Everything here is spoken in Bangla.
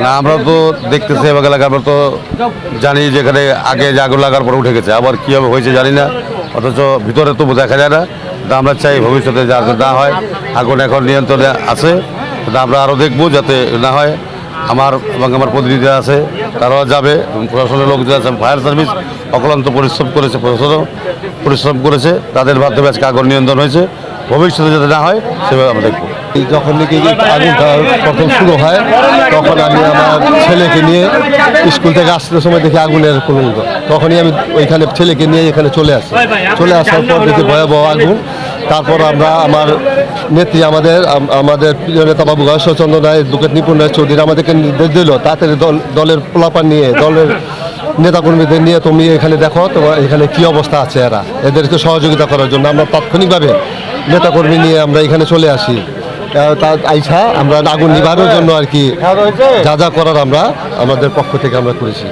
না আমরা তো দেখতেছি এবার এলাকা, আমরা তো জানি যে এখানে আগে যে আগুন লাগার পরে উঠে গেছে, আবার কীভাবে হয়েছে জানি না, অথচ ভিতরে তো দেখা যায় না। তা আমরা চাই ভবিষ্যতে যাতে না হয়, আগুন এখন নিয়ন্ত্রণে আছে, তা আমরা আরও দেখবো যাতে না হয়। আমার এবং আমার প্রতিনিধিরা আছে, তারাও যাবে, এবং প্রশাসনের লোকজন আছে, ফায়ার সার্ভিস অক্লান্ত পরিশ্রম করেছে, প্রশাসনও পরিশ্রম করেছে, তাদের মাধ্যমে আজকে আগুন নিয়ন্ত্রণ হয়েছে। ভবিষ্যতে যাতে না হয় সেভাবে আমরা দেখবো। যখন নাকি আগুনটা প্রথম শুরু হয় তখন আমি আমার ছেলেকে নিয়ে স্কুল থেকে আসতে সময় দেখি আগুনের কুলঙ্গ, তখনই আমি ওইখানে ছেলেকে নিয়ে এখানে চলে আসার পর দেখি ভয়াবহ আগুন। তারপর আমরা আমার নেত্রী আমাদের প্রিয় নেতা বাবু ঈশ্বরচন্দ্র রায়, অ্যাডভোকেট নিপুণ রায় চৌধুরী আমাদেরকে নির্দেশ দিল তাড়াতাড়ি দলের পোলাপান নিয়ে, দলের নেতাকর্মীদের নিয়ে তুমি এখানে দেখো তোমার এখানে কী অবস্থা আছে, এদেরকে সহযোগিতা করার জন্য আমরা তাৎক্ষণিকভাবে নেতাকর্মী নিয়ে আমরা এখানে চলে আসি। আইসা আমরা আগুন নিবানোর জন্য আর কি যা যা করার আমরা আমাদের পক্ষ থেকে আমরা করেছি।